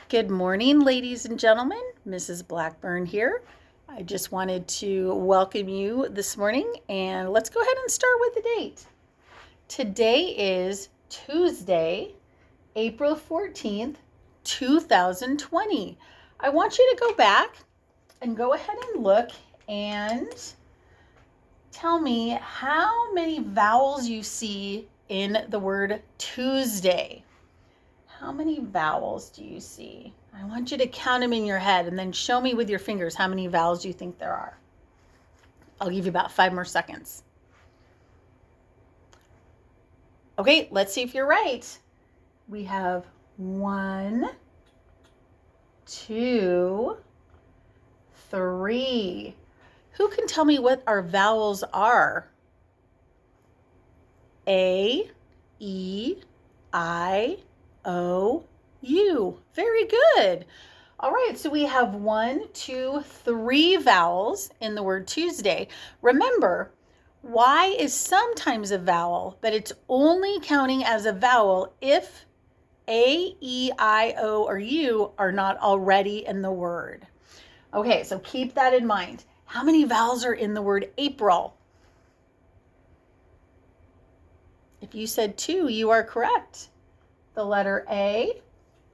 Good morning, ladies and gentlemen. Mrs. Blackburn here. I just wanted to welcome you this morning, and let's go ahead and start with the date. Today is Tuesday, April 14th, 2020. I want you to go back and go ahead and look and tell me how many vowels you see in the word Tuesday. How many vowels do you see? I want you to count them in your head and then show me with your fingers how many vowels you think there are. I'll give you about 5 more seconds. Okay, let's see if you're right. We have 1, 2, 3. Who can tell me what our vowels are? A, E, I, O, U. Very good. All right, so we have 1, 2, 3 vowels in the word Tuesday. Remember, Y is sometimes a vowel, but it's only counting as a vowel if A, E, I, O, or U are not already in the word. Okay, so keep that in mind. How many vowels are in the word April? If you said 2, you are correct. The letter A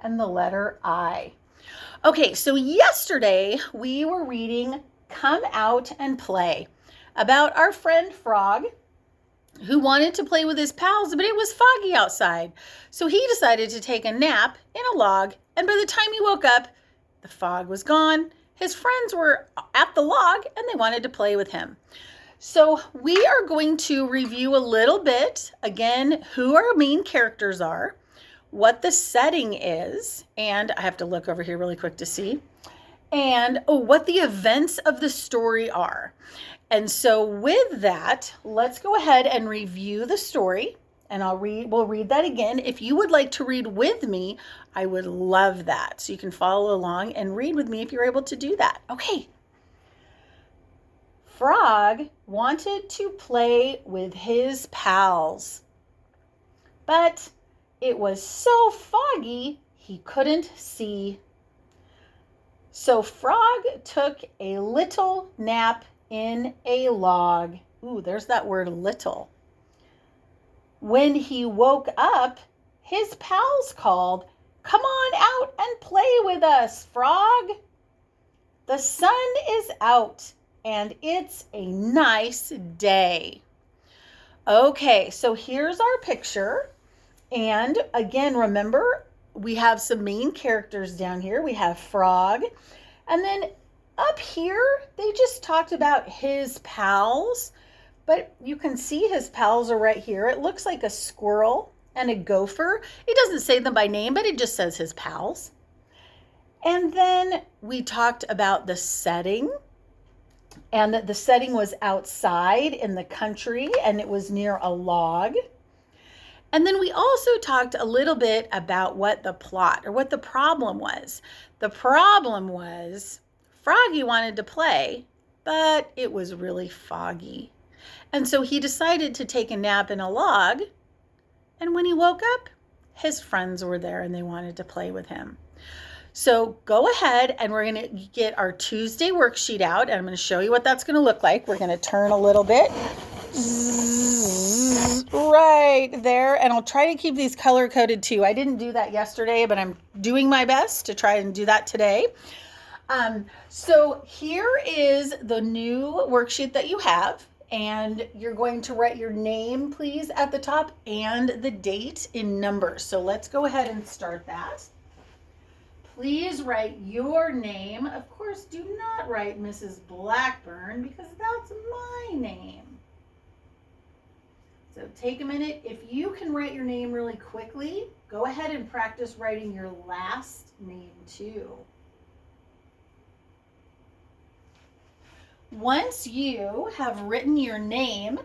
and the letter I. Okay, so yesterday we were reading Come Out and Play about our friend Frog who wanted to play with his pals, but it was foggy outside. So he decided to take a nap in a log, and by the time he woke up, the fog was gone. His friends were at the log and they wanted to play with him. So we are going to review a little bit, again, who our main characters are, what the setting is, and I have to look over here really quick to see, and what the events of the story are. And so with that, let's go ahead and review the story, and we'll read that again. If you would like to read with me, I would love that. So you can follow along and read with me if you're able to do that. Okay. Frog wanted to play with his pals, but it was so foggy he couldn't see. So Frog took a little nap in a log. Ooh, there's that word little. When he woke up, his pals called, "Come on out and play with us, Frog. The sun is out and it's a nice day." Okay, so here's our picture. And again, remember, we have some main characters down here. We have Frog. And then up here, they just talked about his pals. But you can see his pals are right here. It looks like a squirrel and a gopher. It doesn't say them by name, but it just says his pals. And then we talked about the setting. And the setting was outside in the country, and it was near a log. And then we also talked a little bit about what the plot or what the problem was. The problem was Froggy wanted to play, but it was really foggy. And so he decided to take a nap in a log. And when he woke up, his friends were there and they wanted to play with him. So go ahead and we're going to get our Tuesday worksheet out. And I'm going to show you what that's going to look like. We're going to turn a little bit. Right there, and I'll try to keep these color coded too. I didn't do that yesterday, but I'm doing my best to try and do that today. So here is the new worksheet that you have, and you're going to write your name, please, at the top and the date in numbers. So let's go ahead and start that. Please write your name. Of course, do not write Mrs. Blackburn because that's my name. So take a minute. If you can write your name really quickly, go ahead and practice writing your last name too. Once you have written your name,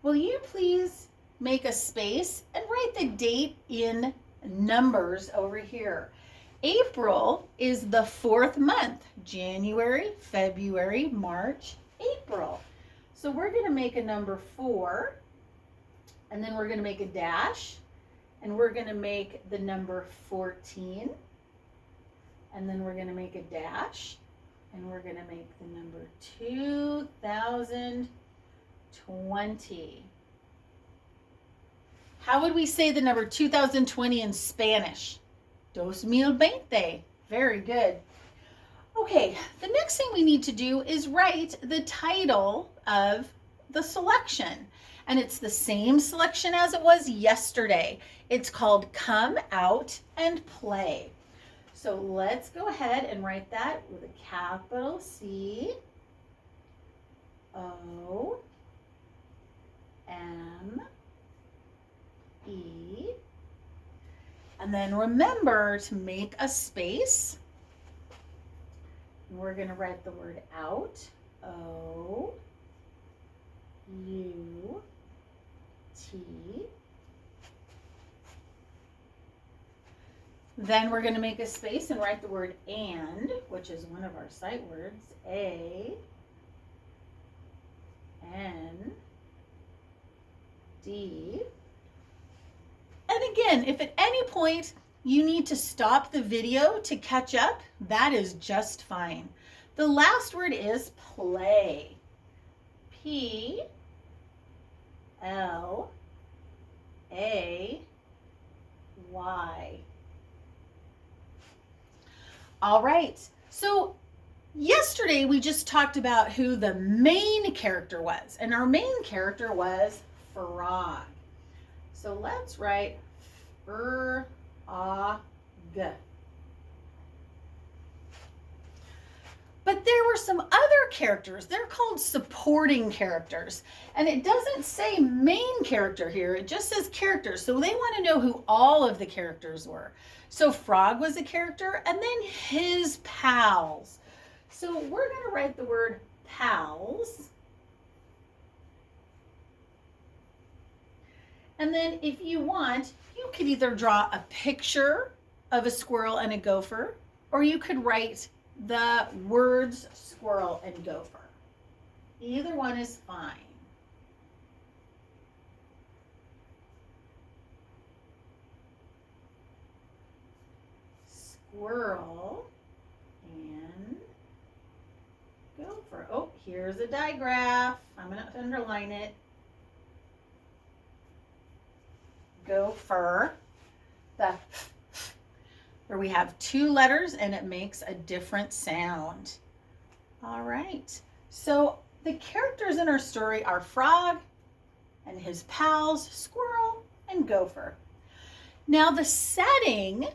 will you please make a space and write the date in numbers over here? April is the 4th month. January, February, March, April. So we're going to make a number 4. And then we're going to make a dash, and we're going to make the number 14. and then we're going to make a dash, and we're going to make the number 2020. How would we say the number 2020 in Spanish? 2020. Very good. Okay, the next thing we need to do is write the title of the selection. And it's the same selection as it was yesterday. It's called Come Out and Play. So let's go ahead and write that with a capital C O M E. And then remember to make a space. We're going to write the word out. O U T. Then we're going to make a space and write the word and, which is one of our sight words. A N D. And again, if at any point you need to stop the video to catch up, that is just fine. The last word is play. P L A Y. All right, so yesterday we just talked about who the main character was, and our main character was Frog. So let's write Frog. But there were some other characters. They're called supporting characters. And it doesn't say main character here. It just says characters. So they want to know who all of the characters were. So Frog was a character, and then his pals. So we're going to write the word pals. And then if you want, you could either draw a picture of a squirrel and a gopher, or you could write the words squirrel and gopher. Either one is fine. Squirrel and gopher. Oh, here's a digraph. I'm going to underline it. Gopher. Where we have two letters and it makes a different sound. All right. So the characters in our story are Frog and his pals, Squirrel and Gopher. Now the setting,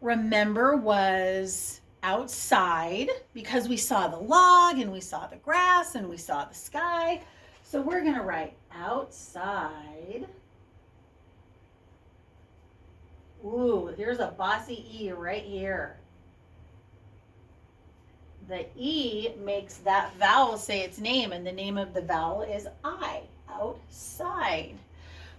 remember, was outside because we saw the log and we saw the grass and we saw the sky. So we're going to write outside. Ooh, here's a bossy E right here. The E makes that vowel say its name, and the name of the vowel is I, outside.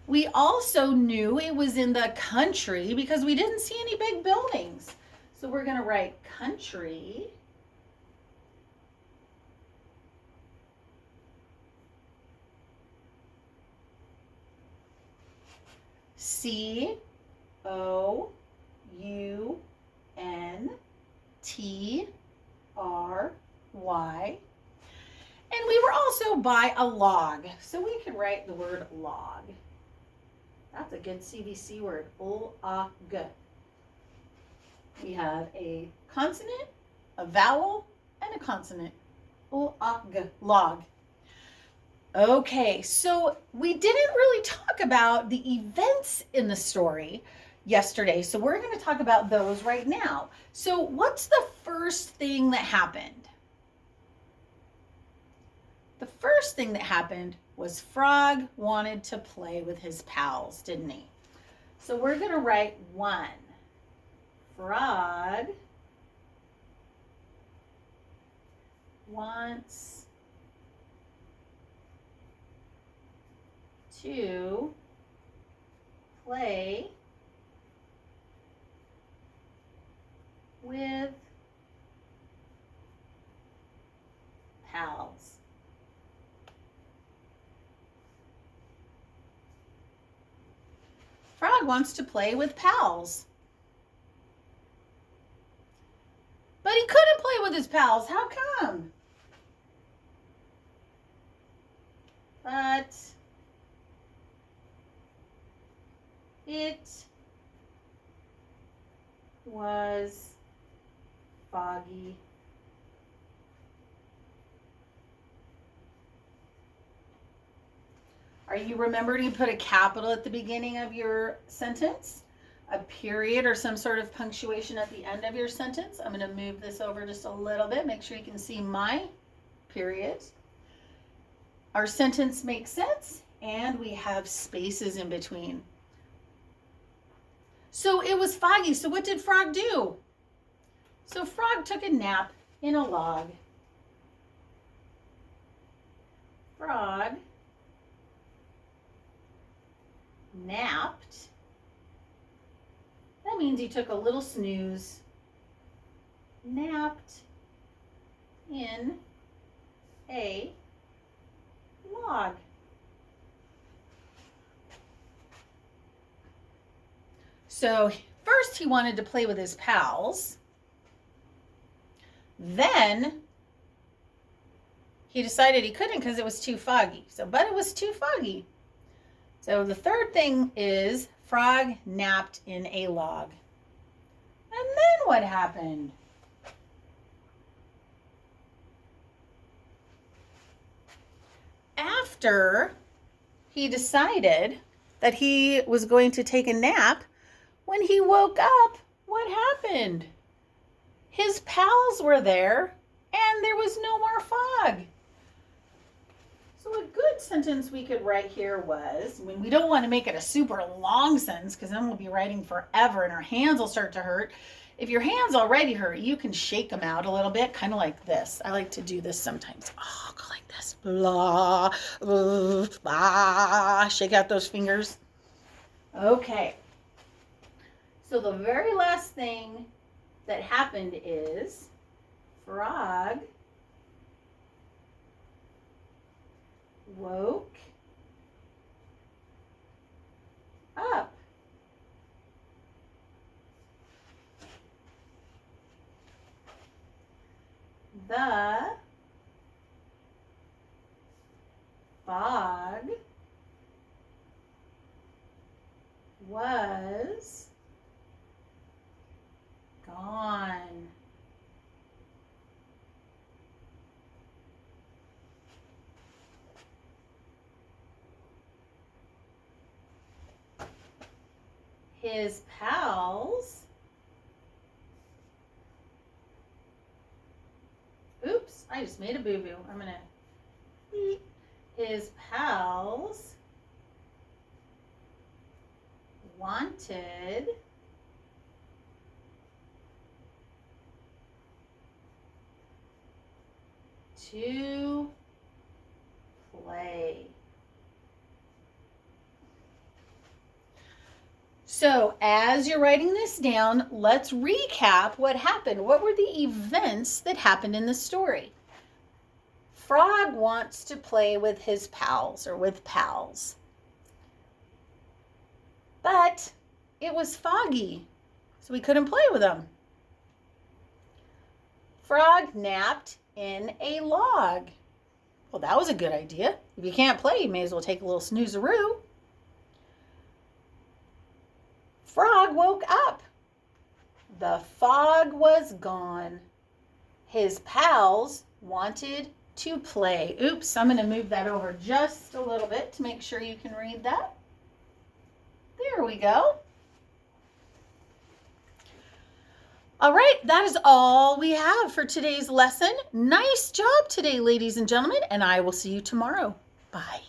We also knew it was in the country because we didn't see any big buildings. So we're going to write country. C O U N T R Y. And we were also by a log, so we could write the word log. That's a good CVC word, O-A-G. We have a consonant, a vowel, and a consonant, O-A-G, log. Okay, so we didn't really talk about the events in the story yesterday, so we're going to talk about those right now. So what's the first thing that happened? The first thing that happened was Frog wanted to play with his pals, didn't he? So we're going to write 1. Frog wants to play with pals. Frog wants to play with pals. with his pals. How come? But it was foggy. Are you remembering to put a capital at the beginning of your sentence? A period or some sort of punctuation at the end of your sentence? I'm going to move this over just a little bit. Make sure you can see my periods. Our sentence makes sense, and we have spaces in between. So it was foggy. So what did Frog do? So Frog took a nap in a log. Frog napped. That means he took a little snooze. Napped in a log. So first he wanted to play with his pals. Then he decided he couldn't because it was too foggy. But it was too foggy. So the third thing is Frog napped in a log. And then what happened? After he decided that he was going to take a nap, when he woke up, what happened? His pals were there and there was no more fog. So a good sentence we could write here was, when we don't want to make it a super long sentence because then we'll be writing forever and our hands will start to hurt. If your hands already hurt, you can shake them out a little bit, kind of like this. I like to do this sometimes. Oh, go like this. Blah, blah, blah. Shake out those fingers. Okay. So the very last thing that happened is Frog woke up. The fog was gone. His pals, oops, I just made a boo-boo. I'm gonna, his pals wanted to play. So as you're writing this down, let's recap what happened. What were the events that happened in the story? Frog wants to play with his pals or with pals. But it was foggy, so we couldn't play with them. Frog napped in a log. Well, that was a good idea. If you can't play, you may as well take a little snooze-a-roo. Frog woke up. The fog was gone. His pals wanted to play. Oops, I'm going to move that over just a little bit to make sure you can read that. There we go. All right, that is all we have for today's lesson. Nice job today, ladies and gentlemen, and I will see you tomorrow. Bye.